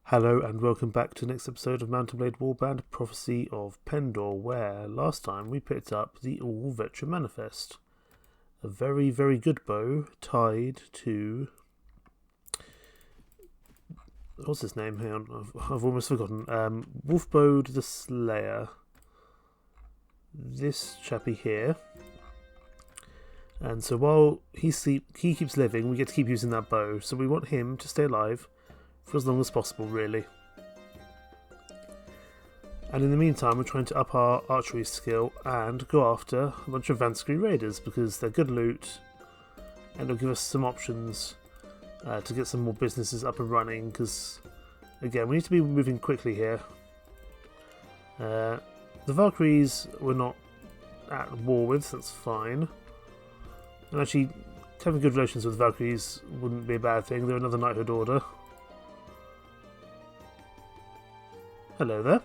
Hello and welcome back to the next episode of Mountain Blade Warband Prophecy of Pendor, where last time we picked up the Ullr Vetr Manifest. A very, very good bow tied to... What's his name? Hang on, I've almost forgotten. Wolfbode the Slayer. This chappy here. And so while he keeps living, we get to keep using that bow. So we want him to stay alive for as long as possible, really. And in the meantime, we're trying to up our archery skill and go after a bunch of Vanskerry Raiders because they're good loot and it'll give us some options to get some more businesses up and running, because again, we need to be moving quickly here. The Valkyries we're not at war with, so that's fine. And actually, having good relations with Valkyries wouldn't be a bad thing. They're another knighthood order. Hello there.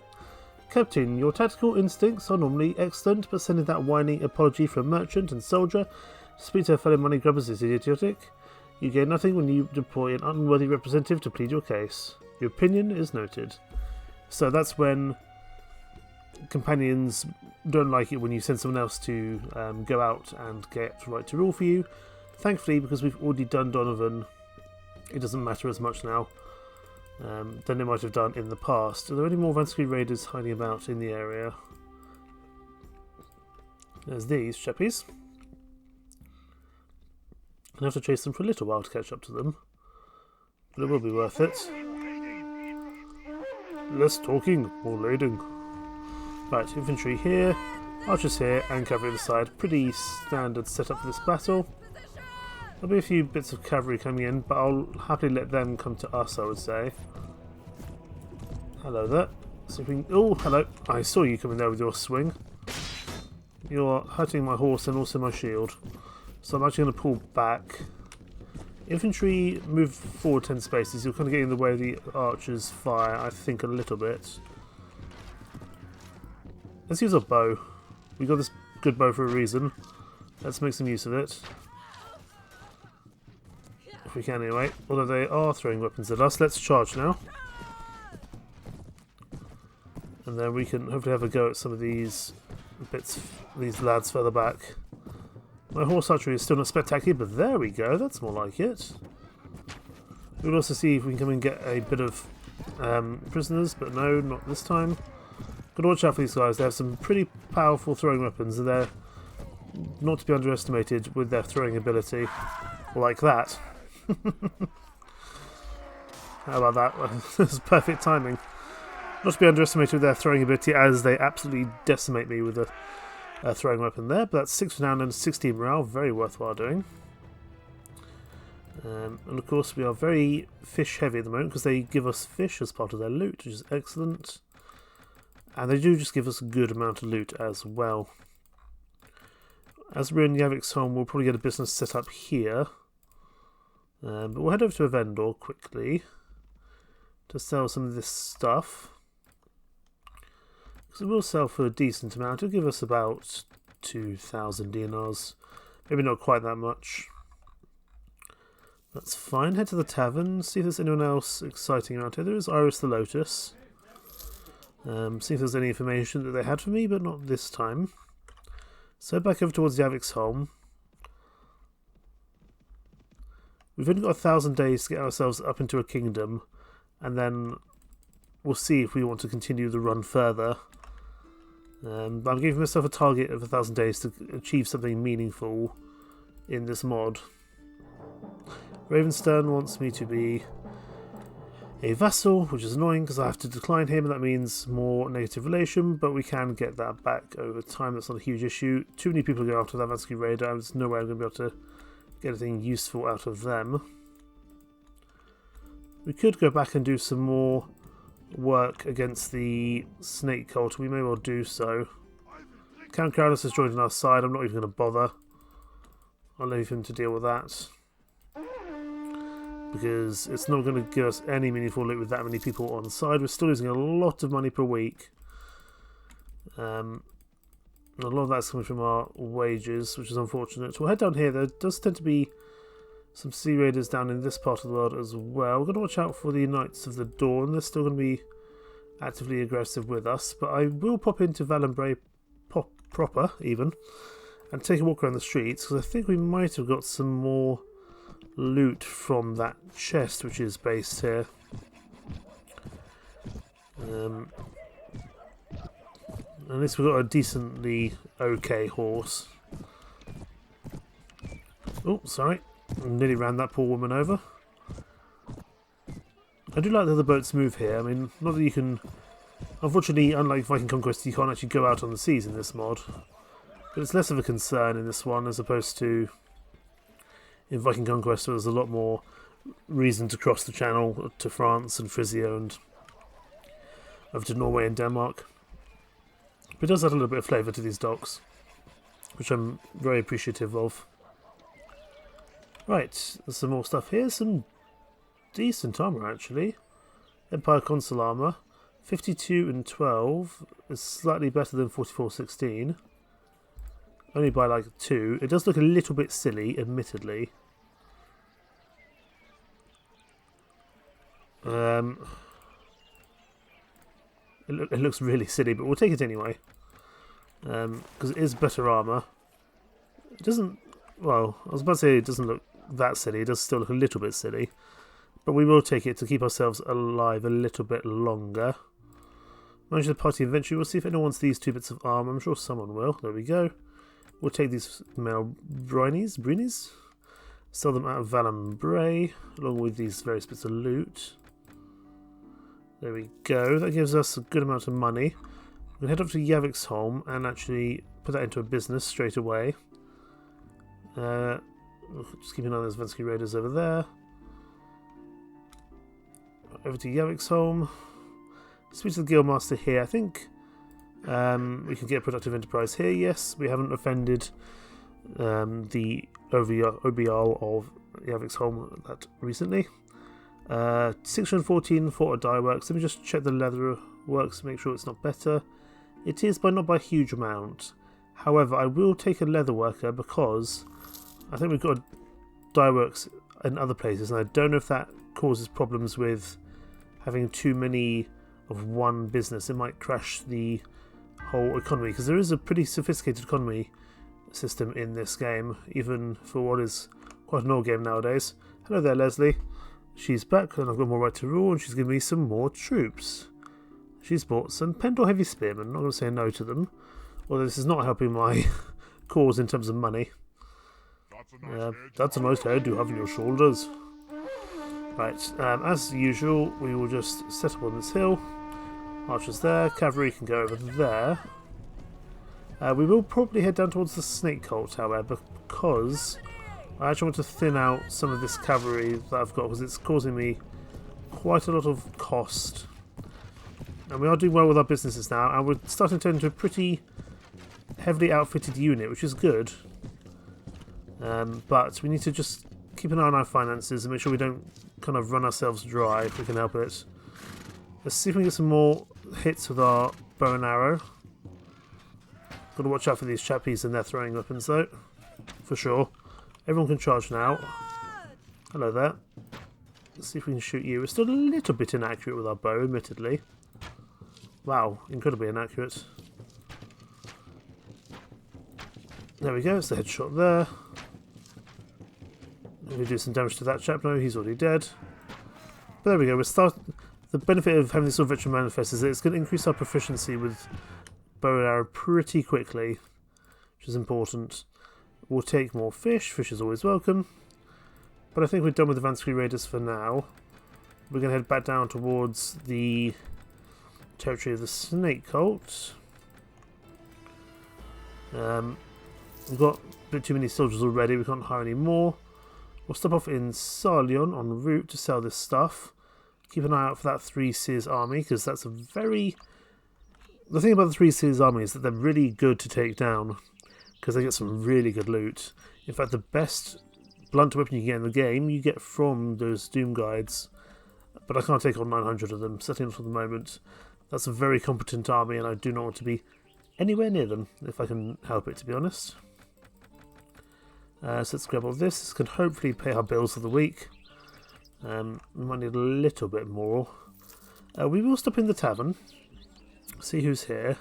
Captain, your tactical instincts are normally excellent, but sending that whining apology from merchant and soldier to speak to her fellow money grubbers is idiotic. You gain nothing when you deploy an unworthy representative to plead your case. Your opinion is noted. So that's when companions don't like it when you send someone else to go out and get right to rule for you. Thankfully, because we've already done Donovan, it doesn't matter as much now than it might have done in the past. Are there any more Vanskerry Raiders hiding about in the area? There's these chappies. I have to chase them for a little while to catch up to them, but it will be worth it. Less talking, more loading. Right, infantry here, archers here, and cavalry on the side. Pretty standard setup for this battle. There'll be a few bits of cavalry coming in, but I'll happily let them come to us, I would say. Hello there. See if we can... Oh, hello. I saw you coming there with your swing. You're hurting my horse and also my shield. So I'm actually going to pull back. Infantry move forward 10 spaces. You're kind of getting in the way of the archers' fire, I think, a little bit. Let's use our bow. We got this good bow for a reason. Let's make some use of it. If we can anyway. Although they are throwing weapons at us. Let's charge now. And then we can hopefully have a go at some of these bits, these lads further back. My horse archery is still not spectacular, but there we go, that's more like it. We'll also see if we can come and get a bit of prisoners, but no, not this time. Gotta watch out for these guys, they have some pretty powerful throwing weapons, and they're not to be underestimated with their throwing ability. Like that. How about that? That's perfect timing. Not to be underestimated with their throwing ability, as they absolutely decimate me with a throwing weapon there. But that's 6 renown and 16 morale, very worthwhile doing. And of course we are very fish heavy at the moment, because they give us fish as part of their loot, which is excellent. And they do just give us a good amount of loot as well. As we're in Yavik's home, we'll probably get a business set up here. But we'll head over to a vendor quickly to sell some of this stuff. Because it will sell for a decent amount. It'll give us about 2,000 dinars. Maybe not quite that much. That's fine. Head to the tavern. See if there's anyone else exciting around here. There is Iris the Lotus. See if there's any information that they had for me, but not this time. So back over towards Yavik's home. We've only got 1,000 days to get ourselves up into a kingdom, and then we'll see if we want to continue the run further. I'm giving myself a target of 1,000 days to achieve something meaningful in this mod. Ravenstern wants me to be a vassal, which is annoying because I have to decline him, and that means more negative relation, but we can get that back over time. That's not a huge issue. Too many people go after that Vanskerry Raider, and there's no way I'm going to be able to get anything useful out of them. We could go back and do some more work against the snake cult. We may well do so. Count Carolus has joined on our side. I'm not even going to bother. I'll leave him to deal with that, because it's not going to give us any meaningful loot with that many people on the side. We're still losing a lot of money per week. A lot of that's coming from our wages, which is unfortunate. We'll head down here. There does tend to be Some Sea Raiders down in this part of the world as well. We're going to watch out for the Knights of the Dawn. They're still going to be actively aggressive with us, but I will pop into Valenbray proper, even, and take a walk around the streets, because I think we might have got some more loot from that chest which is based here. At least we've got a decently okay horse. Oh, sorry. I nearly ran that poor woman over. I do like that the boats move here. I mean, not that you can... Unfortunately, unlike Viking Conquest, you can't actually go out on the seas in this mod. But it's less of a concern in this one, as opposed to in Viking Conquest, where there's a lot more reason to cross the channel to France and Frisia and over to Norway and Denmark. But it does add a little bit of flavour to these docks, which I'm very appreciative of. Right, there's some more stuff here. Some decent armour, actually. Empire Consul armour. 52 and 12 is slightly better than 44-16. Only by like 2. It does look a little bit silly, admittedly. It looks really silly, but we'll take it anyway. Because it is better armour. It doesn't... Well, I was about to say it doesn't look that silly. It does still look a little bit silly. But we will take it to keep ourselves alive a little bit longer. Manage the party eventually. We'll see if anyone wants these 2 bits of armour. I'm sure someone will. There we go. We'll take these male brinies. Sell them out of Valenbray, along with these various bits of loot. There we go. That gives us a good amount of money. We can head up to Yaviksholm and actually put that into a business straight away. Just keep an eye on those Vanskerry Raiders over there. Over to Yaviksholm. Speak to the Guildmaster here. I think we can get a productive enterprise here. Yes, we haven't offended the OBR of Yaviksholm that recently. 614 for a dye works. Let me just check the leather works, make sure it's not better. It is, but not by a huge amount. However, I will take a leather worker because I think we've got a dye works in other places, and I don't know if that causes problems with having too many of one business. It might crash the whole economy, because there is a pretty sophisticated economy system in this game, even for what is quite an old game nowadays. Hello there, Leslie. She's back, and I've got more right to rule, and she's given me some more troops. She's bought some Pendor heavy spearmen. I'm not going to say no to them, although this is not helping my cause in terms of money. That's a nice head you have on your shoulders. Right, as usual, we will just set up on this hill. Archers there, cavalry can go over there. We will probably head down towards the snake cult, however, because I actually want to thin out some of this cavalry that I've got, because it's causing me quite a lot of cost. And we are doing well with our businesses now, and we're starting to turn into a pretty heavily outfitted unit, which is good. But we need to just keep an eye on our finances and make sure we don't kind of run ourselves dry if we can help it. Let's see if we can get some more hits with our bow and arrow. Got to watch out for these chappies and their throwing weapons though, for sure. Everyone can charge now. Hello there. Let's see if we can shoot you. We're still a little bit inaccurate with our bow, admittedly. Wow, incredibly inaccurate. There we go, it's the headshot there. Let me do some damage to that chap. No, he's already dead. But there we go. The benefit of having this Ullr Vetr Manifest is that it's going to increase our proficiency with bow and arrow pretty quickly, which is important. We'll take more fish. Fish is always welcome. But I think we're done with the Vanskerry Raiders for now. We're going to head back down towards the territory of the snake cult. We've got a bit too many soldiers already. We can't hire any more. We'll stop off in Sarlion en route to sell this stuff. Keep an eye out for that Three Seers army, because that's a very... The thing about the Three Seers army is that they're really good to take down, because they get some really good loot. In fact, the best blunt weapon you can get in the game, you get from those Doom Guides. But I can't take on 900 of them, certainly not for the moment. That's a very competent army, and I do not want to be anywhere near them, if I can help it, to be honest. So let's grab all this. This can hopefully pay our bills of the week. We might need a little bit more. We will stop in the tavern. See who's here.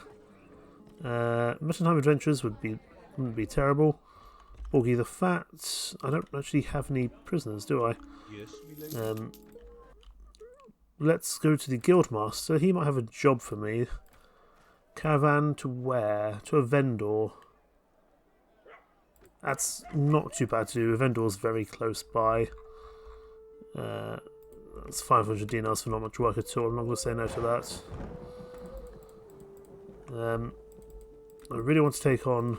Muttenheim Adventures wouldn't be terrible. Borgie the Fat. I don't actually have any prisoners, do I? Yes, Let's go to the Guildmaster. He might have a job for me. Caravan to where? To a vendor. That's not too bad to do. A vendor's very close by. That's 500 dinars for not much work at all. I'm not going to say no to that. I really want to take on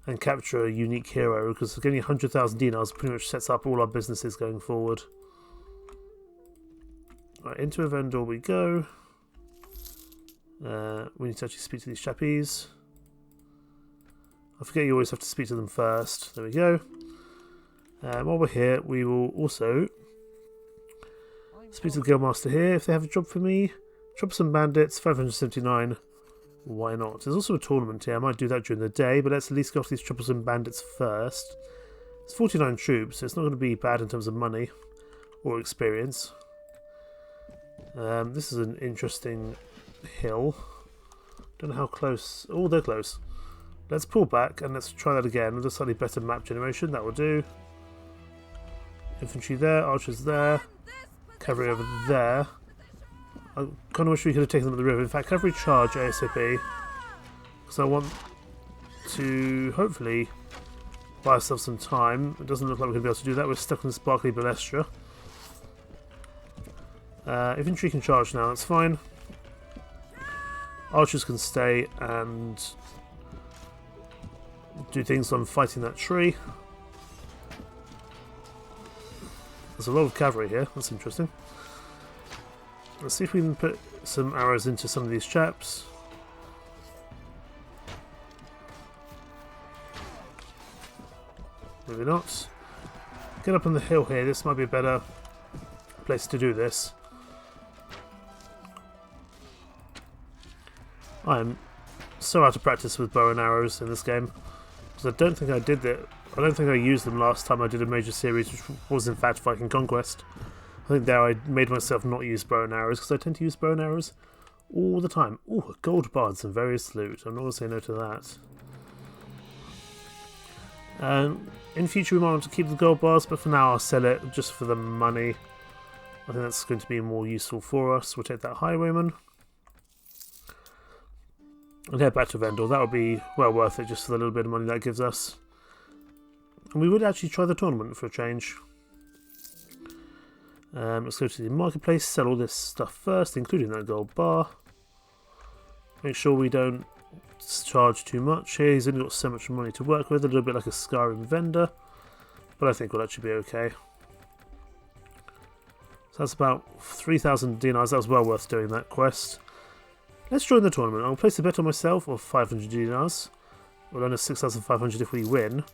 and capture a unique hero, because getting 100,000 dinars pretty much sets up all our businesses going forward. Right, into a vendor we go. We need to actually speak to these chappies. I forget you always have to speak to them first. There we go. While we're here, we will also speak to the Guildmaster here. If they have a job for me, Troublesome Bandits, 579. Why not? There's also a tournament here. I might do that during the day, but let's at least go off these Troublesome Bandits first. It's 49 troops, so it's not going to be bad in terms of money or experience. This is an interesting hill. Don't know how close. Oh, they're close. Let's pull back and let's try that again with a slightly better map generation. That will do. Infantry there, archers there, cavalry over there. I kind of wish we could have taken them at the river. In fact, cavalry charge ASAP, because I want to hopefully buy ourselves some time. It doesn't look like we're going to be able to do that. We're stuck in the sparkly balestra. Infantry can charge now, that's fine. Archers can stay and do things on fighting that tree. There's a lot of cavalry here, that's interesting. Let's see if we can put some arrows into some of these chaps. Maybe not. Get up on the hill here, this might be a better place to do this. I am so out of practice with bow and arrows in this game, because I don't think I did that. I don't think I used them last time I did a major series, which was in fact Viking Conquest. I think there I made myself not use bow and arrows, because I tend to use bow and arrows all the time. Ooh, a gold bar and some various loot. I'm not going to say no to that. In future we might want to keep the gold bars, but for now I'll sell it just for the money. I think that's going to be more useful for us. We'll take that highwayman and head back to Vendor. That would be well worth it just for the little bit of money that gives us. And we would actually try the tournament for a change. Let's go to the marketplace, sell all this stuff first, including that gold bar. Make sure we don't charge too much here. He's only got so much money to work with, a little bit like a Skyrim vendor, but I think we'll actually be okay. So that's about 3,000 dinars. That was well worth doing that quest. Let's join the tournament. I'll place a bet on myself of 500 dinars. We'll earn 6,500 if we win.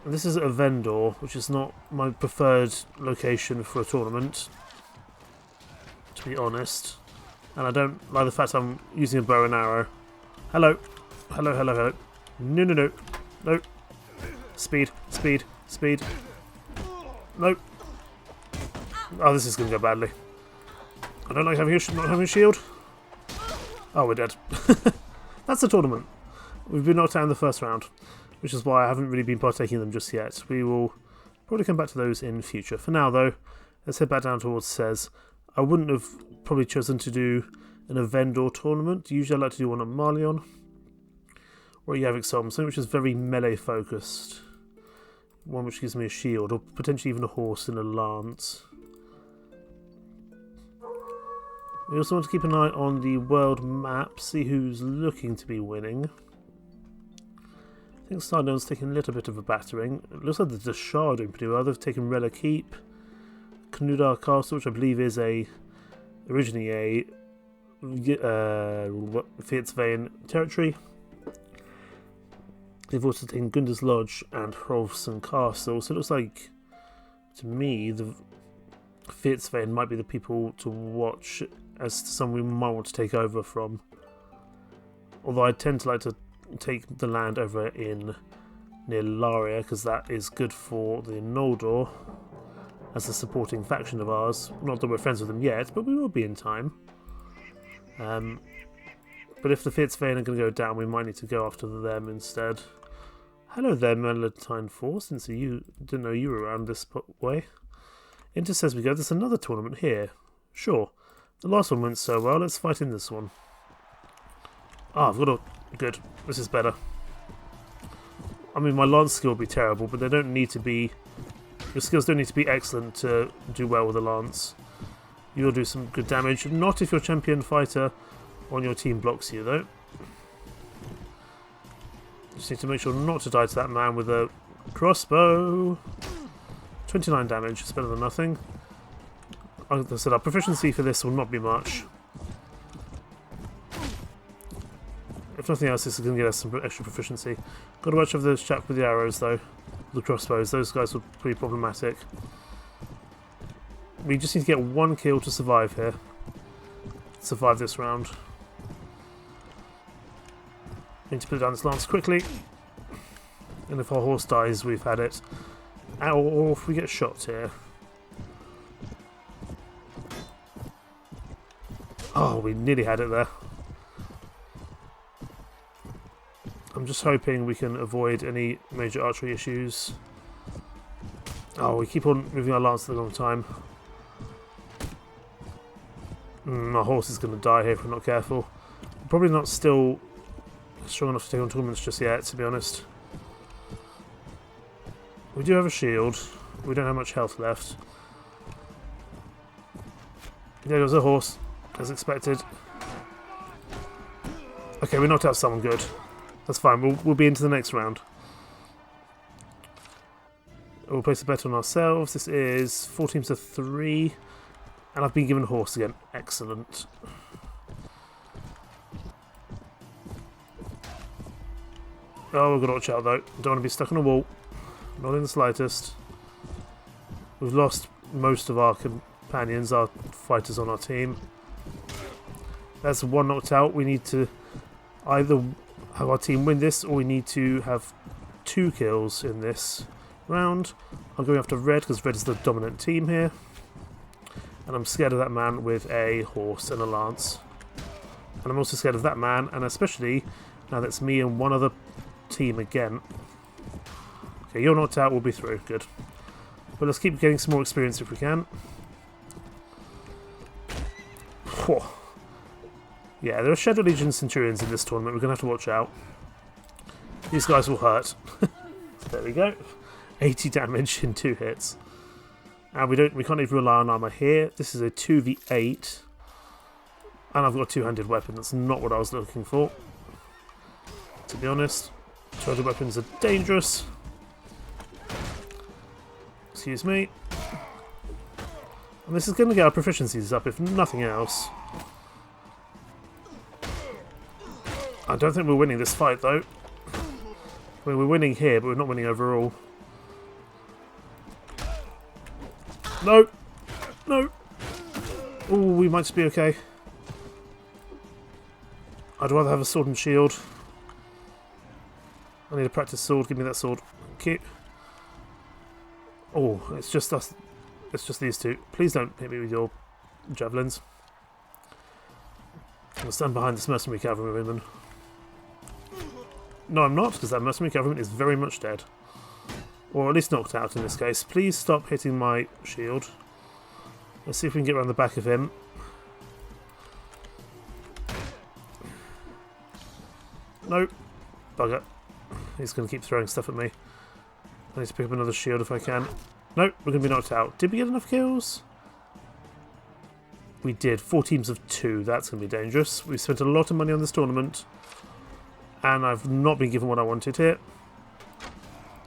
This is a vendor, which is not my preferred location for a tournament, to be honest. And I don't like the fact I'm using a bow and arrow. Hello. Hello, hello, hello. No, no, no. No. Speed, speed, speed. No. Oh, this is going to go badly. I don't like not having a shield. Oh, we're dead. That's the tournament. We've been knocked out in the first round, which is why I haven't really been partaking in them just yet. We will probably come back to those in future. For now, though, let's head back down towards Cez. I wouldn't have probably chosen to do an vendor tournament. Usually I like to do one at Marlion or Yavik Solmson, which is very melee focused. One which gives me a shield, or potentially even a horse and a lance. We also want to keep an eye on the world map, see who's looking to be winning. I think Stardone's taking a little bit of a battering. It looks like the Shah are doing pretty well. They've taken Rella Keep, Knudar Castle, which I believe is originally a Fiatsvein territory. They've also taken Gundar's Lodge and Hrolfsson Castle, so it looks like, to me, the Fiatsvein might be the people to watch as to someone we might want to take over from. Although I tend to like to take the land over in near Laria, because that is good for the Noldor as a supporting faction of ours. Not that we're friends with them yet, but we will be in time. But if the Fitzvane are going to go down, we might need to go after them instead. Hello there, Melatine Force, since you didn't know you were around this way. Inter says we go, there's another tournament here. Sure. The last one went so well, let's fight in this one. Ah, I've got a... Good. This is better. I mean, my lance skill will be terrible, but they don't need to be... Your skills don't need to be excellent to do well with a lance. You'll do some good damage. Not if your champion fighter on your team blocks you, though. Just need to make sure not to die to that man with a crossbow. 29 damage. It's better than nothing. Like I said, our proficiency for this will not be much. If nothing else, this is going to get us some extra proficiency. Got to watch over those chaps with the arrows, though. The crossbows. Those guys were pretty problematic. We just need to get one kill to survive here. Survive this round. Need to put down this lance quickly. And if our horse dies, we've had it. Or if we get shot here. Oh, we nearly had it there. I'm just hoping we can avoid any major archery issues. Oh, we keep on moving our lance at the wrong time. Our horse is going to die here if we're not careful. Probably not still strong enough to take on tournaments just yet, to be honest. We do have a shield. We don't have much health left. There goes a horse, as expected. Okay, we knocked out someone good. That's fine, we'll be into the next round. We'll place a bet on ourselves. This is 4 teams of 3. And I've been given a horse again. Excellent. Oh, we've got to watch out though. Don't want to be stuck on a wall. Not in the slightest. We've lost most of our companions, our fighters on our team. That's one knocked out. We need to either have our team win this, or we need to have 2 kills in this round. I'm going after red because red is the dominant team here. And I'm scared of that man with a horse and a lance. And I'm also scared of that man, and especially now that's me and one other team again. Okay, you're knocked out, we'll be through. Good. But let's keep getting some more experience if we can. Whew. Yeah, there are Shadow Legion Centurions in this tournament. We're going to have to watch out. These guys will hurt. There we go. 80 damage in 2 hits. And we can't even rely on armor here. This is a 2v8. And I've got a two-handed weapon. That's not what I was looking for, to be honest. Two-handed weapons are dangerous. Excuse me. And this is going to get our proficiencies up, if nothing else. I don't think we're winning this fight, though. I mean, we're winning here, but we're not winning overall. No! No! Oh, we might just be okay. I'd rather have a sword and shield. I need a practice sword. Give me that sword. Thank you. Oh, it's just us. It's just these two. Please don't hit me with your javelins. I'll stand behind this mercenary cavalryman. No, I'm not, because that mercenary cavalryman is very much dead. Or at least knocked out in this case. Please stop hitting my shield. Let's see if we can get around the back of him. Nope. Bugger. He's going to keep throwing stuff at me. I need to pick up another shield if I can. Nope, we're going to be knocked out. Did we get enough kills? We did. 4 teams of 2. That's going to be dangerous. We've spent a lot of money on this tournament. And I've not been given what I wanted here.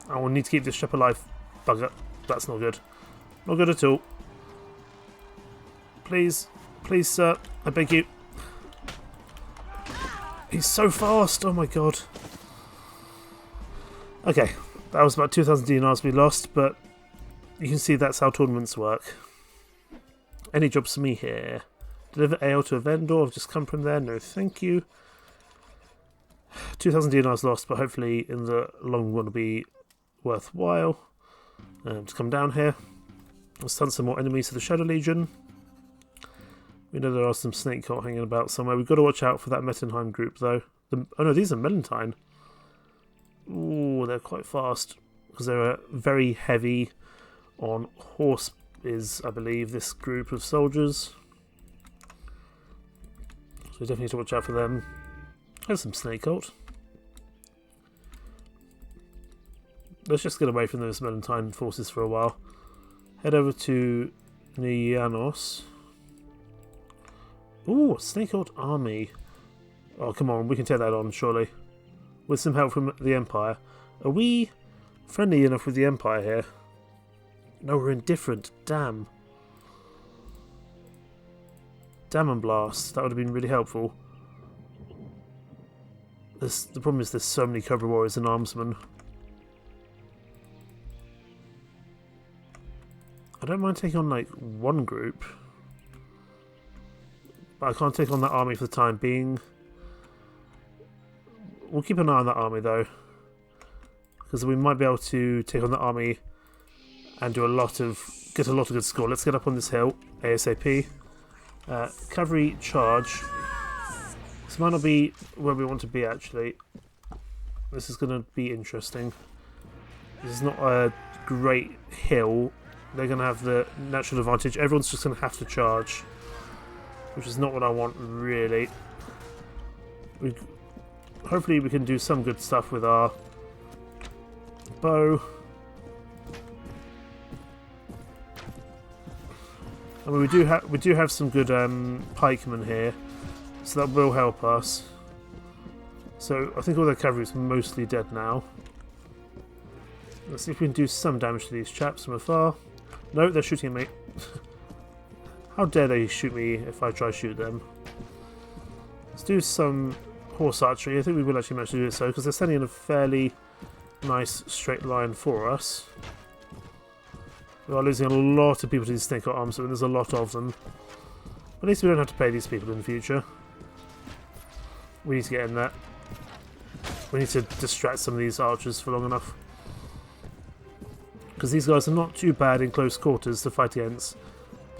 I will need to keep this ship alive. Bugger. That's not good. Not good at all. Please. Please, sir. I beg you. He's so fast. Oh my god. Okay. That was about 2,000 dinars we lost, but you can see that's how tournaments work. Any jobs for me here? Deliver ale to a vendor. I've just come from there. No, thank you. 2,000 dinars lost, but hopefully in the long run will be worthwhile to come down here. Let's stun some more enemies to the Shadow Legion. We know there are some snake cult hanging about somewhere. We've got to watch out for that Mettenheim group, though. Oh no, these are Melantine. Ooh, they're quite fast. Because they're very heavy on horse, is, I believe, this group of soldiers. So we definitely need to watch out for them. There's some snake cult. Let's just get away from those Melantine forces for a while. Head over to Nianos. Ooh, snake cult army. Oh, come on, we can take that on, surely. With some help from the Empire. Are we friendly enough with the Empire here? No, we're indifferent. Damn. Damn and blast. That would have been really helpful. The problem is there's so many Cobra Warriors and Armsmen. I don't mind taking on, like, one group. But I can't take on that army for the time being. We'll keep an eye on that army, though. Because we might be able to take on the army and do get a lot of good score. Let's get up on this hill, ASAP. Cavalry charge. This might not be where we want to be, actually. This is going to be interesting. This is not a great hill. They're going to have the natural advantage. Everyone's just going to have to charge, which is not what I want, really. Hopefully we can do some good stuff with our bow. I mean, we do have some good pikemen here, so that will help us. So I think all their cavalry is mostly dead now. Let's see if we can do some damage to these chaps from afar. No, they're shooting at me. How dare they shoot me if I try to shoot them? Let's do some horse archery. I think we will actually manage to do it so, because they're standing in a fairly nice straight line for us. We are losing a lot of people to these snake arms, and there's a lot of them. At least we don't have to pay these people in the future. We need to get in there. We need to distract some of these archers for long enough. Because these guys are not too bad in close quarters to fight against.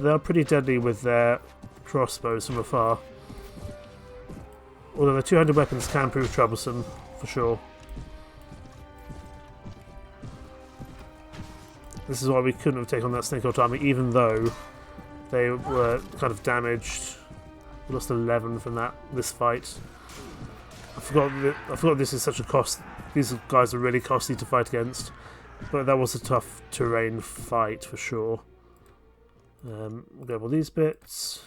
They are pretty deadly with their crossbows from afar. Although the 200 weapons can prove troublesome, for sure. This is why we couldn't have taken on that snake cult army, even though they were kind of damaged. We lost 11 from this fight. I forgot this is such a cost. These guys are really costly to fight against, but that was a tough terrain fight for sure. We'll grab all these bits,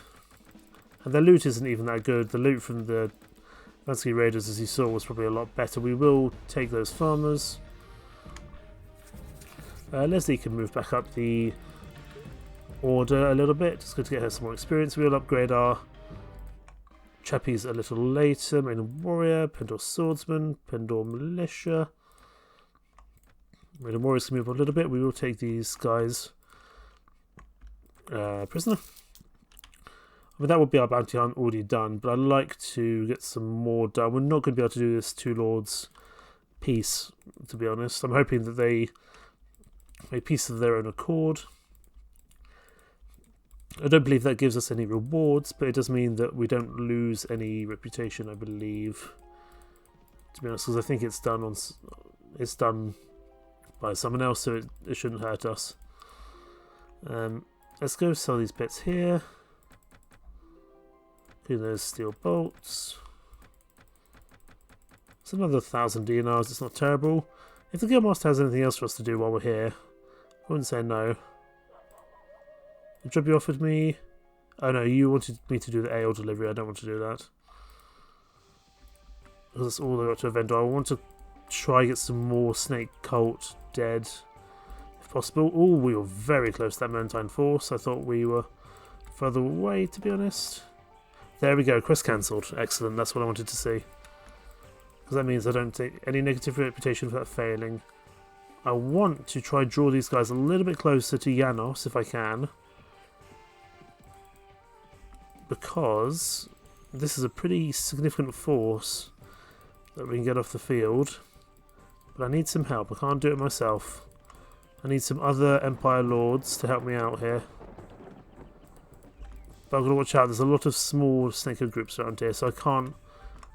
and their loot isn't even that good. The loot from the Vanskerry Raiders, as you saw, was probably a lot better. We will take those farmers. Leslie can move back up the order a little bit. It's good to get her some more experience. We'll upgrade our chappies a little later. Maiden Warrior, Pendor Swordsman, Pendor Militia. Maiden Warriors can move up a little bit. We will take these guys prisoner. I mean, that would be our bounty hunt already done, but I'd like to get some more done. We're not going to be able to do this Two Lords peace, to be honest. I'm hoping that they make peace of their own accord. I don't believe that gives us any rewards, but it does mean that we don't lose any reputation, I believe. To be honest, because I think it's done by someone else, so it shouldn't hurt us. Let's go sell these bits here. Okay, there's steel bolts. It's another 1,000 dinars. It's not terrible. If the Guildmaster has anything else for us to do while we're here, I wouldn't say no. The job you offered me... Oh no, you wanted me to do the ale delivery. I don't want to do that. Because that's all I got to a vendor. I want to try get some more snake cult dead, if possible. Oh, we were very close to that Melantine force. I thought we were further away, to be honest. There we go. Quest cancelled. Excellent. That's what I wanted to see. Because that means I don't take any negative reputation for that failing. I want to try draw these guys a little bit closer to Janos if I can. Because this is a pretty significant force. that we can get off the field. But I need some help. I can't do it myself. I need some other Empire Lords to help me out here. But I've got to watch out. There's a lot of small snakehead groups around here, so I can't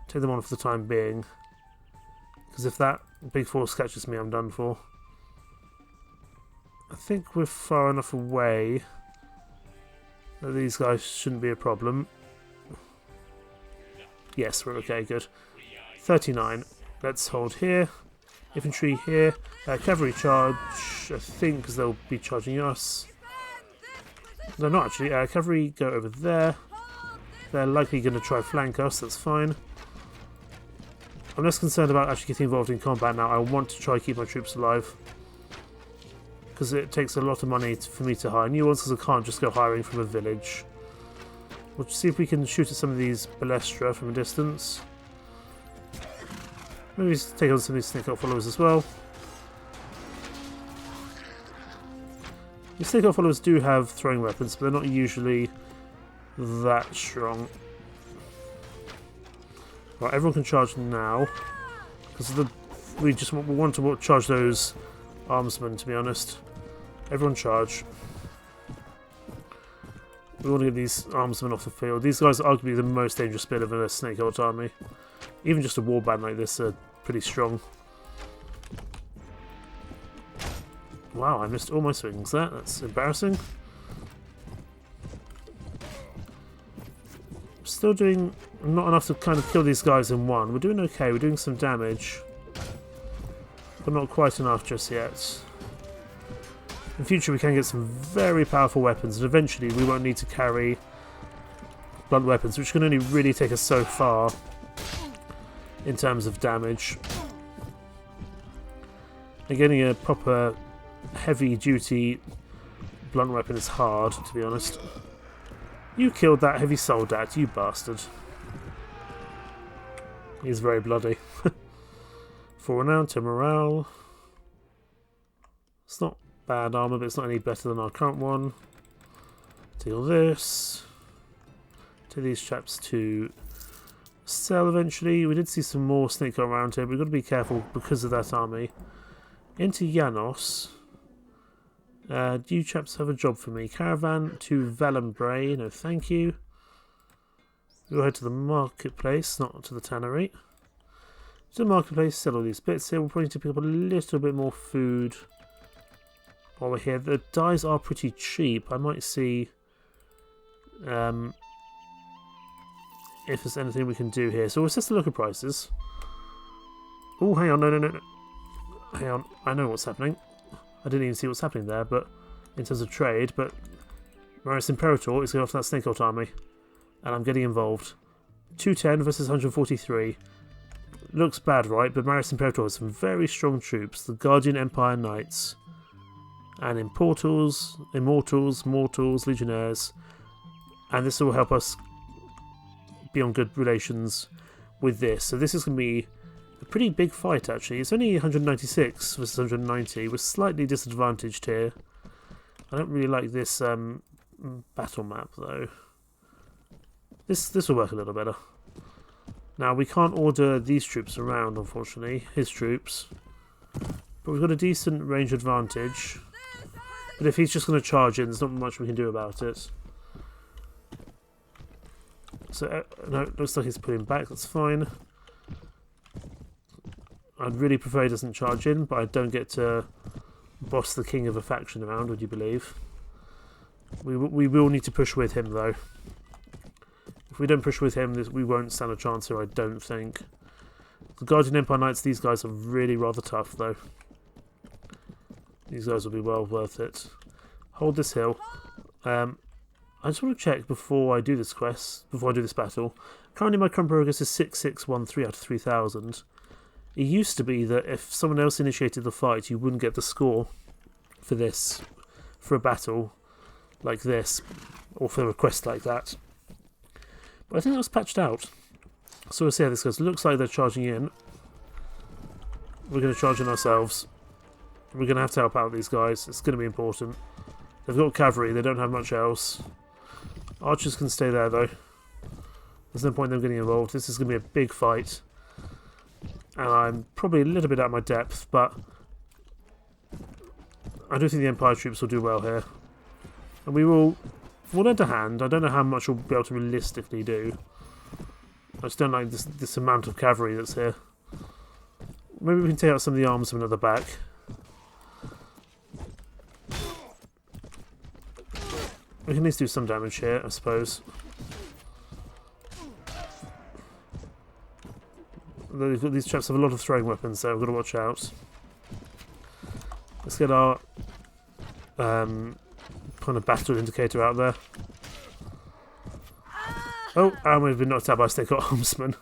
take them on for the time being. Because if that big force catches me, I'm done for. I think we're far enough away that these guys shouldn't be a problem. Yes, we're okay, good. 39. Let's hold here. Infantry here. Cavalry charge, I think, because they'll be charging us. No, not actually. Cavalry go over there. They're likely going to try flank us, that's fine. I'm less concerned about actually getting involved in combat now. I want to try to keep my troops alive. Because it takes a lot of money for me to hire new ones, because I can't just go hiring from a village. We'll see if we can shoot at some of these Balestra from a distance. Maybe take on some of these snake out followers as well. These snake out followers do have throwing weapons, but they're not usually that strong. Right, everyone can charge now. Because we want to charge those armsmen, to be honest. Everyone charge. We want to get these armsmen off the field. These guys are arguably the most dangerous bit of a snake out army. Even just a warband like this are pretty strong. Wow, I missed all my swings there. That's embarrassing. Still doing not enough to kind of kill these guys in one. We're doing okay. We're doing some damage. But not quite enough just yet. In future we can get some very powerful weapons, and eventually we won't need to carry blunt weapons, which can only really take us so far in terms of damage. And getting a proper heavy-duty blunt weapon is hard, to be honest. You killed that heavy soldat, you bastard. He's very bloody. 4 renown, 10 morale. It's not bad armour, but it's not any better than our current one. Take all this. Take these chaps to sell eventually. We did see some more snake around here, but we've got to be careful because of that army. Into Janos. Do you chaps have a job for me? Caravan to Valenbray. No, thank you. We'll head to the marketplace, not to the tannery. To the marketplace, sell all these bits here. We'll probably need to pick up a little bit more food while we're here. The dyes are pretty cheap. I might see if there's anything we can do here. So we'll assess the local prices. Oh, hang on, no. Hang on, I know what's happening. I didn't even see what's happening there, but in terms of trade, but Marius Imperator is going after that snake out army, and I'm getting involved. 210 versus 143. Looks bad, right? But Marius Imperator has some very strong troops. The Guardian Empire Knights. And Immortals, Mortals, Legionnaires. And this will help us be on good relations with this. So this is going to be a pretty big fight, actually. It's only 196 versus 190. We're slightly disadvantaged here. I don't really like this battle map, though. This will work a little better. Now, we can't order these troops around, unfortunately. His troops. But we've got a decent range advantage. But if he's just going to charge in, there's not much we can do about it. So, no, it looks like he's pulling back. That's fine. I'd really prefer he doesn't charge in, but I don't get to boss the king of a faction around, would you believe? We will need to push with him, though. If we don't push with him, we won't stand a chance here, I don't think. The Guardian Empire Knights, these guys are really rather tough, though. These guys will be well worth it. Hold this hill. I just want to check before I do this quest, before I do this battle. Currently my current progress is 6613 out of 3000. It used to be that if someone else initiated the fight, you wouldn't get the score for this, for a battle like this, or for a quest like that. But I think that was patched out. So we'll see how this goes. Looks like they're charging in. We're going to charge in ourselves. We're going to have to help out these guys. It's going to be important. They've got cavalry. They don't have much else. Archers can stay there, though. There's no point in them getting involved. This is going to be a big fight. and I'm probably a little bit out of my depth, but I do think the Empire troops will do well here. And we'll lend a hand. I don't know how much we'll be able to realistically do. I just don't like this amount of cavalry that's here. Maybe we can take out some of the armsmen at the back. We can at least do some damage here, I suppose. These chaps have a lot of throwing weapons, so we've got to watch out. Let's get our kind of battle indicator out there. Oh, and we've been knocked out by Snake Armsmen.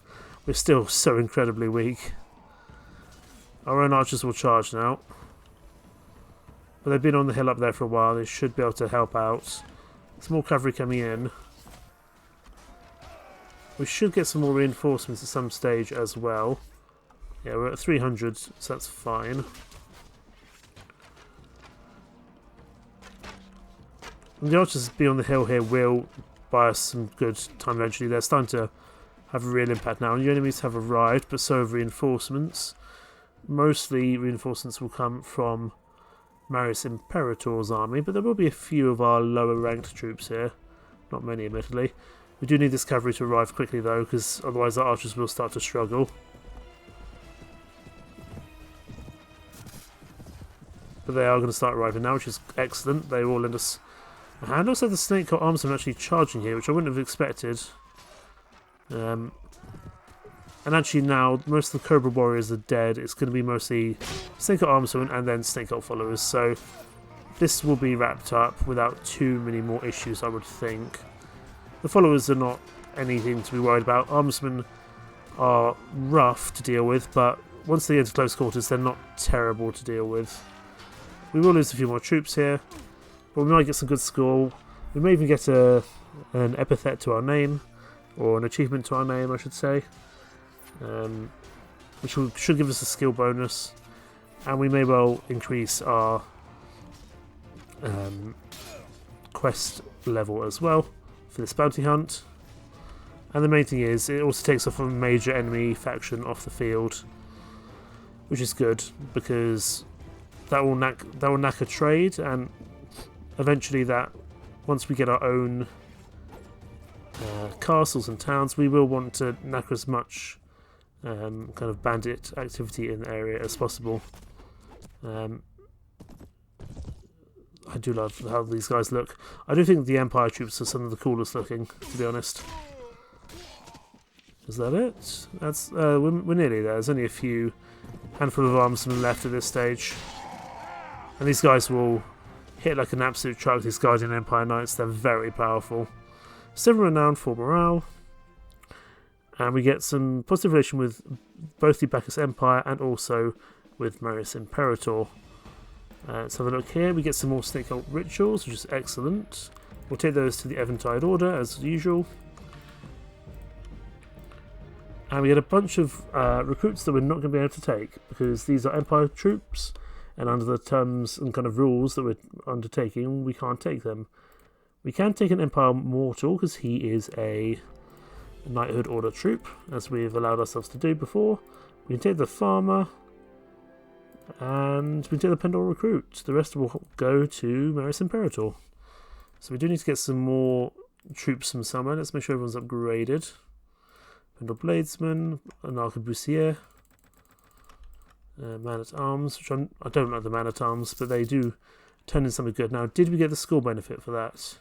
We're still so incredibly weak. Our own archers will charge now. But they've been on the hill up there for a while. They should be able to help out. Some more cavalry coming in. We should get some more reinforcements at some stage as well. Yeah, we're at 300, so that's fine. And the archers be on the hill here will buy us some good time eventually. They're starting to have a real impact now. And your enemies have arrived, but so have reinforcements. Mostly reinforcements will come from Marius Imperator's army, but there will be a few of our lower ranked troops here. Not many, admittedly. We do need this cavalry to arrive quickly though, because otherwise our archers will start to struggle. But they are going to start arriving now, which is excellent. They will lend us a hand. Also, the Snake Armsmen are actually charging here, which I wouldn't have expected. And actually now, most of the Cobra Warriors are dead. It's going to be mostly Snake Armsmen and then Snake followers. So this will be wrapped up without too many more issues, I would think. The followers are not anything to be worried about. Armsmen are rough to deal with, but once they get into close quarters, they're not terrible to deal with. We will lose a few more troops here, but we might get some good score. We may even get an epithet to our name, or an achievement to our name, I should say, which should give us a skill bonus, and we may well increase our quest level as well for this bounty hunt. And the main thing is, it also takes off a major enemy faction off the field, which is good because that will knack a trade, and eventually that, once we get our own castles and towns, we will want to knack as much kind of bandit activity in the area as possible. I do love how these guys look. I do think the Empire troops are some of the coolest looking, to be honest. Is that it? That's we're nearly there. There's only a few handful of armsmen left at this stage. And these guys will hit like an absolute truck, these Guardian Empire Knights. They're very powerful. 7 renown for morale. And we get some positive relation with both the Bacchus Empire and also with Marius Imperator. Let's have a look here. We get some more Snake Cult rituals, which is excellent. We'll take those to the Eventide Order, as usual. And we get a bunch of recruits that we're not going to be able to take, because these are Empire troops, and under the terms and kind of rules that we're undertaking, we can't take them. We can take an Empire Mortal, because he is a Knighthood Order troop, as we've allowed ourselves to do before. We can take the Farmer, and we can take the Pendor Recruit. The rest will go to Marius Imperator. So we do need to get some more troops from somewhere. Let's make sure everyone's upgraded. Pendor Bladesman, an Arquebusier, Man-at-Arms, which I don't like the Man-at-Arms, but they do turn in something good. Now, did we get the score benefit for that?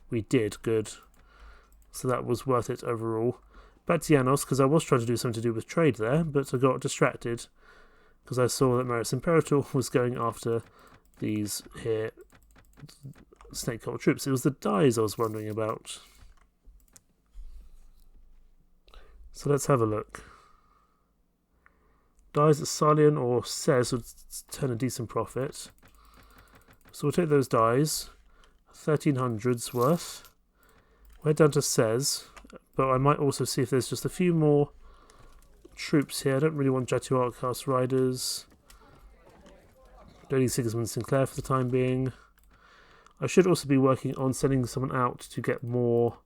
We did, good. So that was worth it overall. Back to Janos, because I was trying to do something to do with trade there, but I got distracted because I saw that Marius Imperator was going after these here Snake Cult troops. It was the dies I was wondering about. So let's have a look. Dies that Salian or Says would turn a decent profit. So we'll take those dies. 1300's worth. We're down to Says, but I might also see if there's just a few more troops here. I don't really want Jatu Outcast Riders. Don't need Sigismund Sinclair for the time being. I should also be working on sending someone out to get more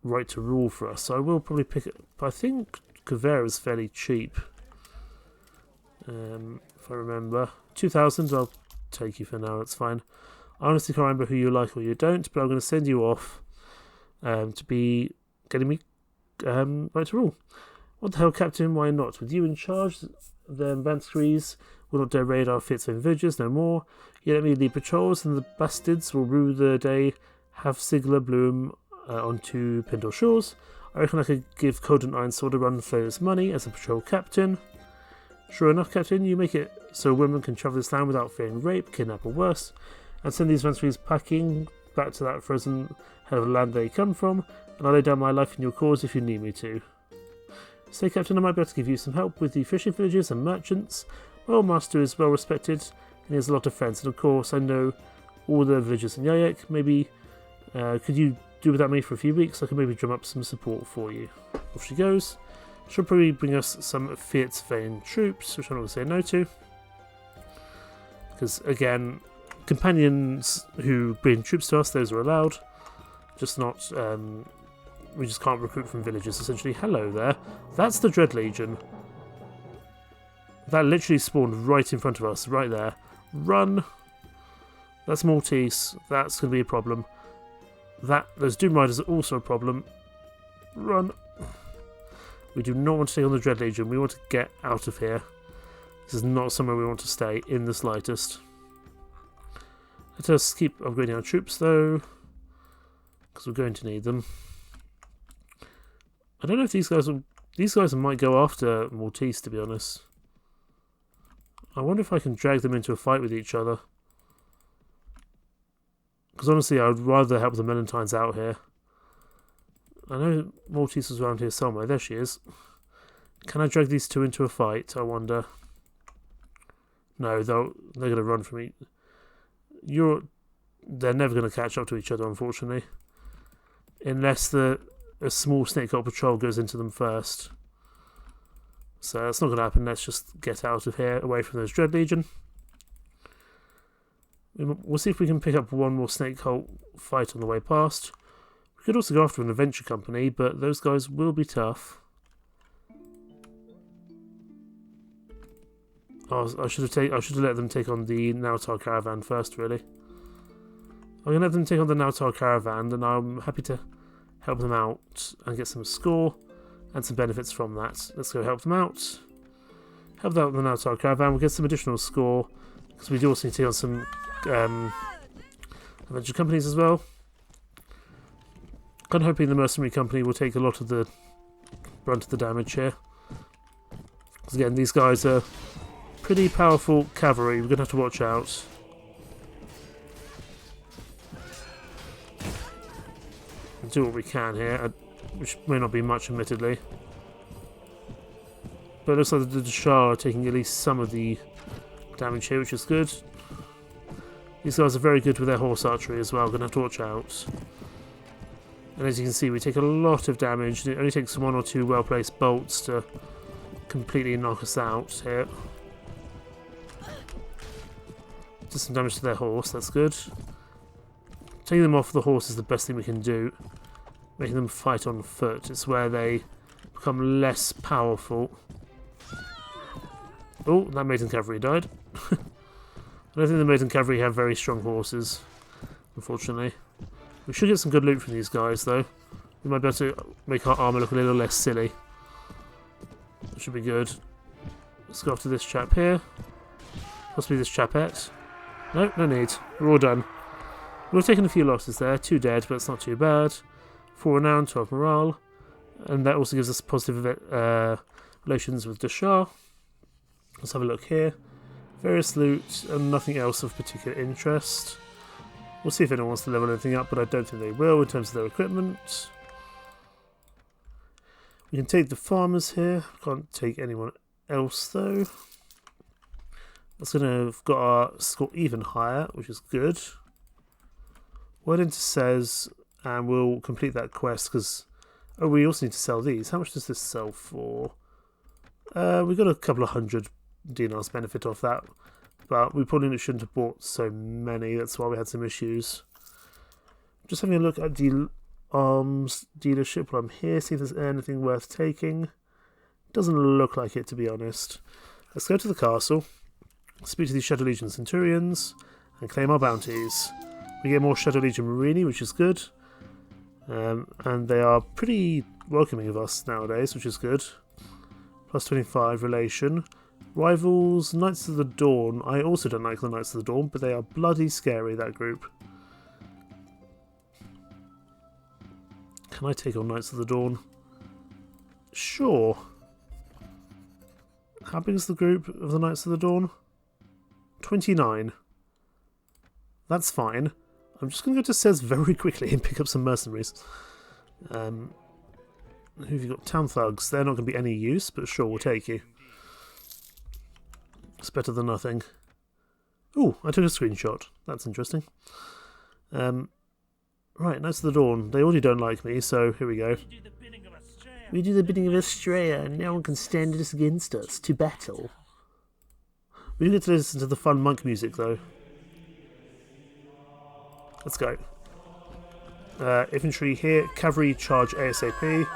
right to rule for us, so I will probably pick it. But I think Kavera is fairly cheap. If I remember. 2,000, I'll take you for now, it's fine. I honestly can't remember who you like or you don't, but I'm going to send you off to be getting me right to rule. What the hell, Captain? Why not? With you in charge, the Vanskerrys will not dare raid our Huithril villages no more. You let me lead patrols, and the bastards will rue the day have Sigler bloom onto Pendor shores. I reckon I could give Cold and Ironsword a run for his money as a patrol captain. Sure enough, Captain, you make it so women can travel this land without fearing rape, kidnap, or worse, and send these Vanskerrys packing back to that frozen hell of a land they come from, and I'll lay down my life in your cause if you need me to. Say, Captain, I might be able to give you some help with the fishing villages and merchants. My old master is well respected, and he has a lot of friends, and of course I know all the villagers in Yayek. Maybe, could you do without me for a few weeks? I can maybe drum up some support for you. Off she goes. She'll probably bring us some Huithril troops, which I'm not going to say no to. Because, again, companions who bring troops to us, those are allowed. Just not, we just can't recruit from villages, essentially. Hello there. That's the Dread Legion. That literally spawned right in front of us, right there. Run! That's Maltese. That's going to be a problem. Those Doom Riders are also a problem. Run! We do not want to take on the Dread Legion. We want to get out of here. This is not somewhere we want to stay in the slightest. Let us keep upgrading our troops though, because we're going to need them. I don't know if these guys might go after Maltese, to be honest. I wonder if I can drag them into a fight with each other. Because honestly, I would rather help the Melantines out here. I know Maltese is around here somewhere. There she is. Can I drag these two into a fight, I wonder? No, they're going to run from me. They're never going to catch up to each other, unfortunately. Unless a small snake cult patrol goes into them first. So that's not going to happen. Let's just get out of here, away from those Dread Legion. We'll see if we can pick up one more snake cult fight on the way past. We could also go after an adventure company, but those guys will be tough. Oh, I should have let them take on the Nautar caravan first, really. I'm going to let them take on the Nautar caravan, and I'm happy to help them out and get some score and some benefits from that. Let's go help them out. Help them out with the Nautar caravan. We'll get some additional score, because we do also need to take on some adventure companies as well. I'm hoping the mercenary company will take a lot of the brunt of the damage here. Because again, these guys are pretty powerful cavalry. We're going to have to watch out. We'll do what we can here, which may not be much, admittedly. But it looks like the Shah are taking at least some of the damage here, which is good. These guys are very good with their horse archery as well. We're going to have to watch out. And as you can see, we take a lot of damage. It only takes one or two well-placed bolts to completely knock us out here. Just some damage to their horse, that's good. Taking them off the horse is the best thing we can do. Making them fight on foot. It's where they become less powerful. Oh, that maiden cavalry died. I don't think the maiden cavalry have very strong horses, unfortunately. We should get some good loot from these guys, though. We might be able to make our armour look a little less silly. That should be good. Let's go after this chap here. Possibly this chapette. No, no need. We're all done. We've taken a few losses there. 2 dead, but it's not too bad. 4 renown, 12 morale. And that also gives us positive relations with the Shah. Let's have a look here. Various loot and nothing else of particular interest. We'll see if anyone wants to level anything up, but I don't think they will in terms of their equipment. We can take the farmers here. Can't take anyone else though. That's going to have got our score even higher, which is good. Word into says, and we'll complete that quest because we also need to sell these. How much does this sell for? We got a couple of hundred dinars benefit off that, but we probably shouldn't have bought so many. That's why we had some issues. Just having a look at the arms dealership while I'm here, see if there's anything worth taking. Doesn't look like it, to be honest. Let's go to the castle, speak to these Shadow Legion Centurions, and claim our bounties. We get more Shadow Legion Marini, which is good. And they are pretty welcoming of us nowadays, which is good. Plus 25 relation. Rivals, Knights of the Dawn. I also don't like the Knights of the Dawn, but they are bloody scary, that group. Can I take on Knights of the Dawn? Sure. How big is the group of the Knights of the Dawn? 29. That's fine. I'm just going to go to Cez very quickly and pick up some mercenaries. Who have you got? Town thugs. They're not going to be any use, but sure, we'll take you. It's better than nothing. Ooh, I took a screenshot. That's interesting. Right, Knights of the Dawn. They already don't like me, so here we go. We do the bidding of Estrella, and no one can stand us against us to battle. We get to listen to the fun monk music, though. Let's go. Infantry here. Cavalry charge ASAP.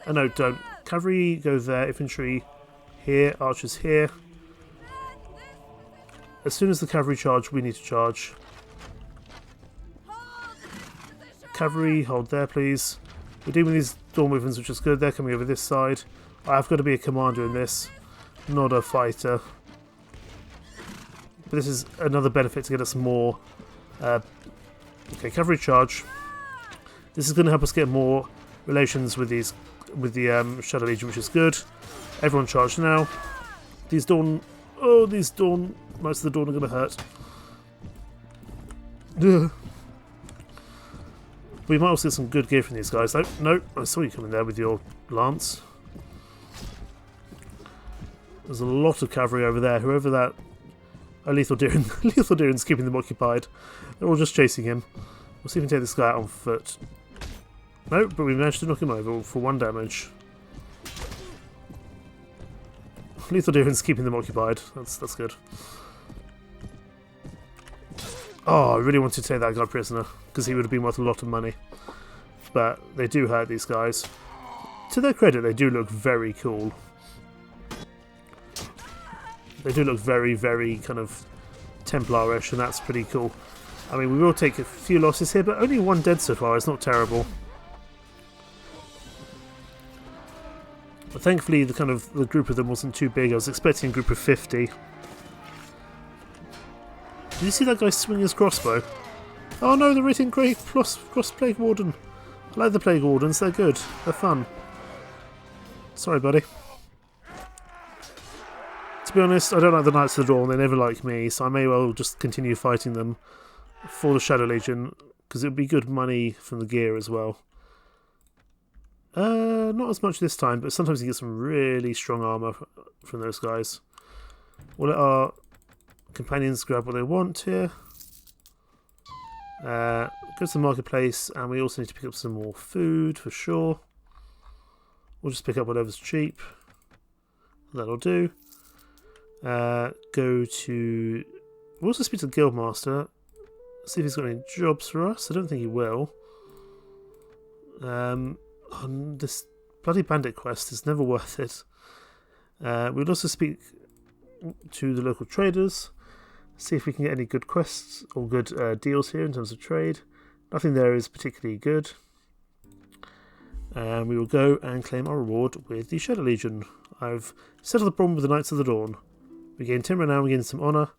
Oh no, don't. Cavalry go there. Infantry here. Archers here. As soon as the cavalry charge, we need to charge. Cavalry, hold there, please. We're dealing with these door movements, which is good. They're coming over this side. I've got to be a commander in this, not a fighter. But this is another benefit to get us more. Okay, cavalry charge. This is going to help us get more relations with these, with the Shadow Legion, which is good. Everyone charge now. These Dawn, these Dawn, Knights of the Dawn are going to hurt. Ugh. We might also get some good gear from these guys. Oh, no, I saw you coming there with your lance. There's a lot of cavalry over there. Whoever that... Oh, Lethal Deeran's keeping them occupied. They're all just chasing him. We'll see if we can take this guy out on foot. No, but we managed to knock him over for 1 damage. Lethal Deeran's keeping them occupied. That's good. Oh, I really wanted to take that guy prisoner, because he would have been worth a lot of money. But they do hurt these guys. To their credit, they do look very cool. They do look very, very kind of Templarish, and that's pretty cool. I mean, we will take a few losses here, but only 1 dead so far. It's not terrible. But thankfully, the group of them wasn't too big. I was expecting a group of 50. Did you see that guy swing his crossbow? Oh no, the Written Cross Plague Warden. I like the Plague Wardens, they're good. They're fun. Sorry, buddy. To be honest, I don't like the Knights of the Dawn, they never like me, so I may well just continue fighting them for the Shadow Legion, because it would be good money from the gear as well. Not as much this time, but sometimes you get some really strong armour from those guys. We'll let our companions grab what they want here. Go to the marketplace, and we also need to pick up some more food for sure. We'll just pick up whatever's cheap. That'll do. Go to... We'll also speak to the Guildmaster. See if he's got any jobs for us. I don't think he will. This bloody bandit quest is never worth it. We'll also speak to the local traders. See if we can get any good quests or good deals here in terms of trade. Nothing there is particularly good. We will go and claim our reward with the Shadow Legion. I've settled the problem with the Knights of the Dawn. We gain 10 renown, we gain some honour,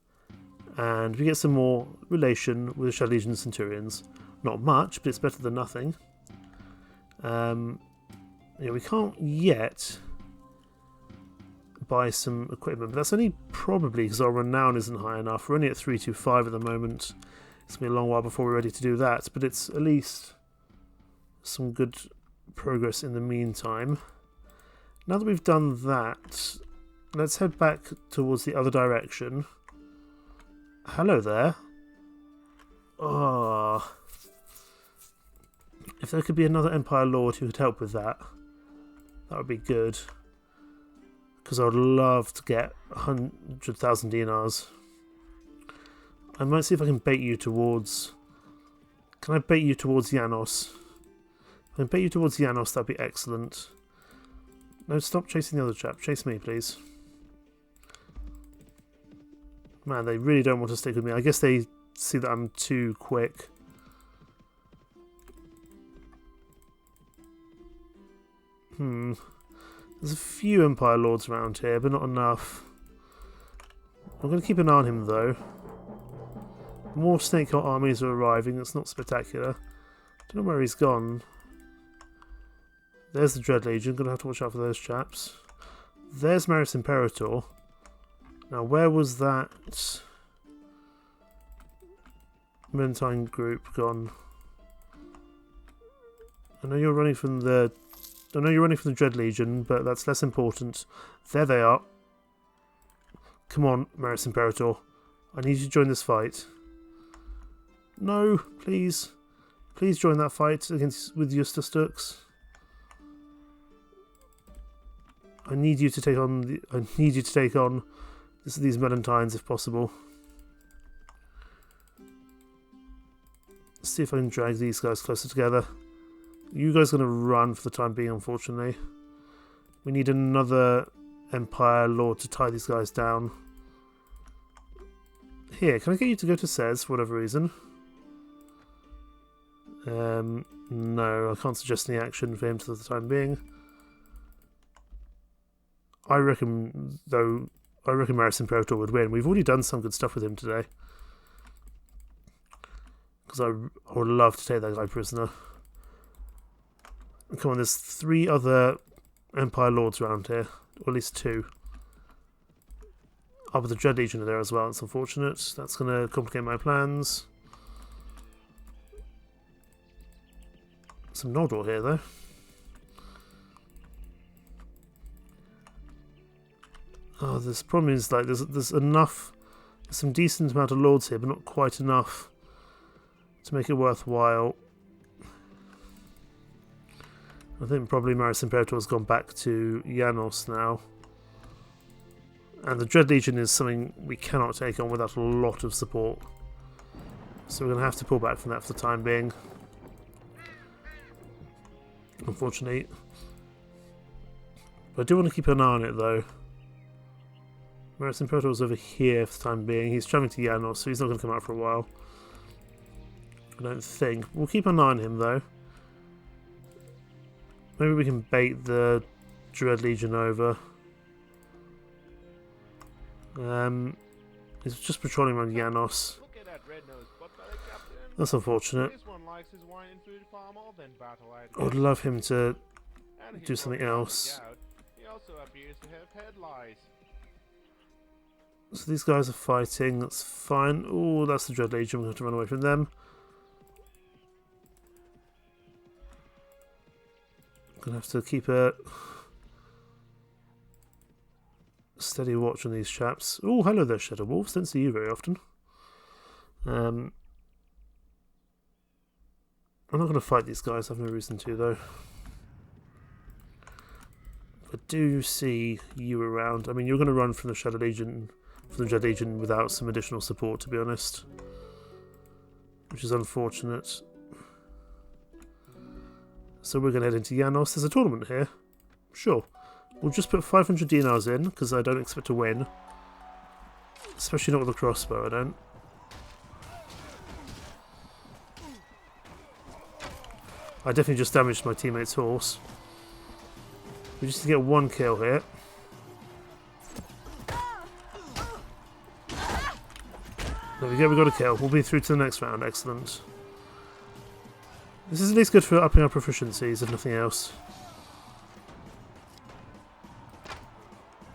and we get some more relation with the Shadow Legion Centurions. Not much, but it's better than nothing. Yeah, we can't yet buy some equipment, but that's only probably because our renown isn't high enough. We're only at 325 at the moment. It's going to be a long while before we're ready to do that, but it's at least some good progress in the meantime. Now that we've done that, let's head back towards the other direction. Hello there. Oh, if there could be another Empire Lord who could help with that, that would be good. Because I would love to get 100,000 dinars. I might see if I can bait you towards... Can I bait you towards Janos? I can bait you towards Janos, that'd be excellent. No, stop chasing the other chap. Chase me, please. Man, they really don't want to stick with me. I guess they see that I'm too quick. There's a few Empire Lords around here, but not enough. I'm going to keep an eye on him, though. More Snakeheart armies are arriving. It's not spectacular. Don't know where he's gone. There's the Dread Legion. Going to have to watch out for those chaps. There's Maris Imperator. Now, where was that Mentine group gone? I know you're running from the Dread Legion, but that's less important. There they are. Come on, Maris Imperator. I need you to join this fight. No, please. Please join that fight with Justus Dux. I need you to take on these Melantines if possible. Let's see if I can drag these guys closer together. You guys are going to run for the time being, unfortunately. We need another Empire Lord to tie these guys down. Here, can I get you to go to Cez for whatever reason? No, I can't suggest any action for him for the time being. I reckon Maris Imperator would win. We've already done some good stuff with him today. Because I would love to take that guy prisoner. Come on, there's 3 other Empire Lords around here. Or at least 2. Oh, but the Dread Legion are there as well. It's unfortunate. That's going to complicate my plans. Some Noldor here, though. Oh, this problem is like there's enough, there's some decent amount of lords here, but not quite enough to make it worthwhile. I think probably Maris Imperator has gone back to Janos now, and the Dread Legion is something we cannot take on without a lot of support. So we're going to have to pull back from that for the time being. Unfortunately, but I do want to keep an eye on it though. Maris Imperator was over here for the time being. He's travelling to Janos, so he's not going to come out for a while. I don't think. We'll keep an eye on him, though. Maybe we can bait the Dread Legion over. He's just patrolling around Janos. That's unfortunate. I would love him to do something else. So these guys are fighting, that's fine. Oh, that's the Dread Legion, we're going to have to run away from them. I'm going to have to keep a steady watch on these chaps. Oh, hello there, Shadow Wolves, don't see you very often. I'm not going to fight these guys, I have no reason to though. I do see you around. I mean, you're going to run from the Shadow Legion, from the Dread Legion without some additional support, to be honest, which is unfortunate. So we're going to head into Janos. There's a tournament here. Sure. We'll just put 500 dinars in, because I don't expect to win. Especially not with a crossbow, I don't. I definitely just damaged my teammate's horse. We just need to get 1 kill here. There we go, we got a kill. We'll be through to the next round, excellent. This is at least good for upping our proficiencies, if nothing else.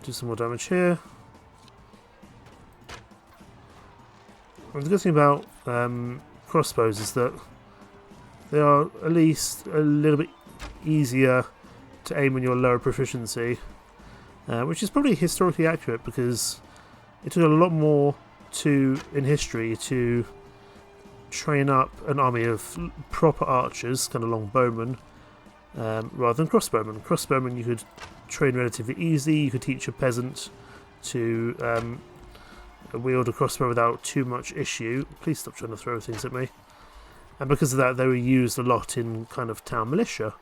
Do some more damage here. And the good thing about crossbows is that they are at least a little bit easier to aim when you're lower proficiency, which is probably historically accurate because it took a lot more in history to train up an army of proper archers, kind of long bowmen, rather than crossbowmen. Crossbowmen you could train relatively easy. You could teach a peasant to wield a crossbow without too much issue. Please stop trying to throw things at me. And because of that, they were used a lot in kind of town militia.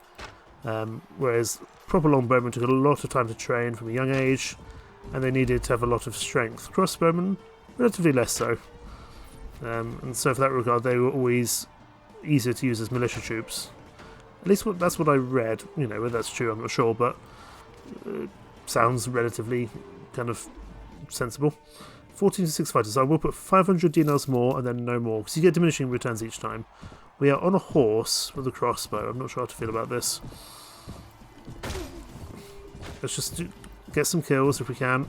Whereas proper longbowmen took a lot of time to train from a young age, and they needed to have a lot of strength. Crossbowmen, relatively less so. And so for that regard, they were always easier to use as militia troops. At least that's what I read. You know, whether that's true, I'm not sure, but sounds relatively kind of sensible. 14 to 6 fighters. I will put 500 dinars more and then no more, because you get diminishing returns each time. We are on a horse with a crossbow. I'm not sure how to feel about this. Let's just get some kills if we can.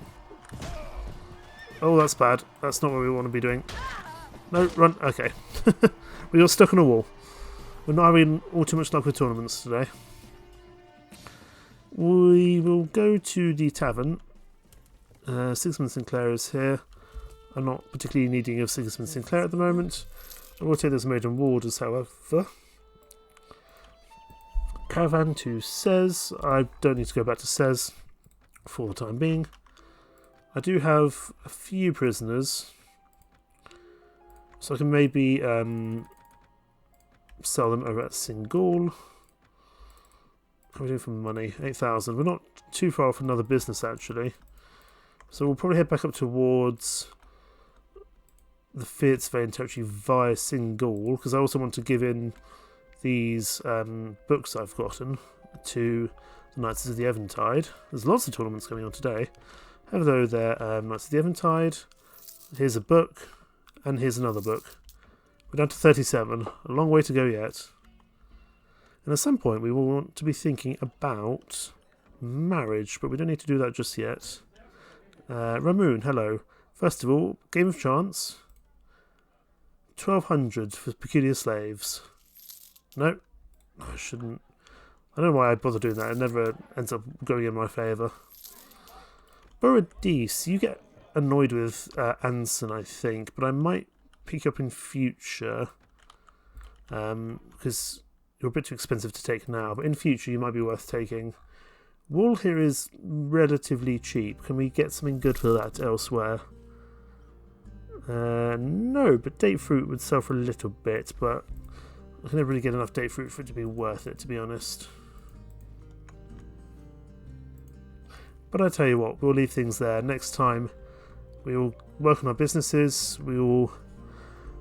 Oh, that's bad. That's not what we want to be doing. No, run. Okay. We got stuck on a wall. We're not having all too much luck with tournaments today. We will go to the tavern. Sigismund Sinclair is here. I'm not particularly needing of Sigismund Sinclair at the moment. I will take those maiden warders, however. Caravan to Sez. I don't need to go back to Sez for the time being. I do have a few prisoners, so I can maybe sell them over at Singal. How are we doing for money? 8,000. We're not too far off another business, actually. So we'll probably head back up towards the Fierce Vein territory via Singal, because I also want to give in these books I've gotten to the Knights of the Eventide. There's lots of tournaments going on today. However, though, they're Knights of the Eventide. Here's a book, and here's another book. We're down to 37. A long way to go yet. And at some point, we will want to be thinking about marriage, but we don't need to do that just yet. Ramoon, hello. First of all, game of chance. 1,200 for peculiar slaves. No, I shouldn't. I don't know why I'd bother doing that. It never ends up going in my favour. Borodis, you get annoyed with Anson, I think, but I might pick you up in future. Because you're a bit too expensive to take now, but in future you might be worth taking. Wool here is relatively cheap. Can we get something good for that elsewhere? No, but date fruit would sell for a little bit, but I can never really get enough date fruit for it to be worth it, to be honest. But I tell you what, we'll leave things there. Next time we will work on our businesses, we will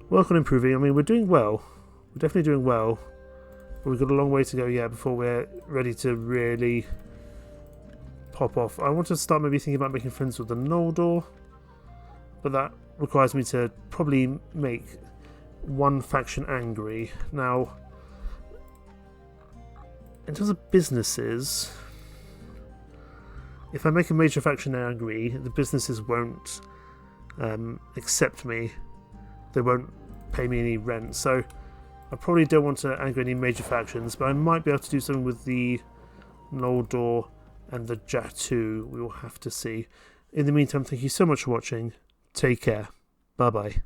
work on improving. I mean, we're doing well. We're definitely doing well, but we've got a long way to go yet before we're ready to really pop off. I want to start maybe thinking about making friends with the Noldor, but that requires me to probably make one faction angry. Now, in terms of businesses, if I make a major faction angry, the businesses won't accept me. They won't pay me any rent, so I probably don't want to anger any major factions, but I might be able to do something with the Noldor and the Jatu. We will have to see. In the meantime, thank you so much for watching. Take care. Bye-bye.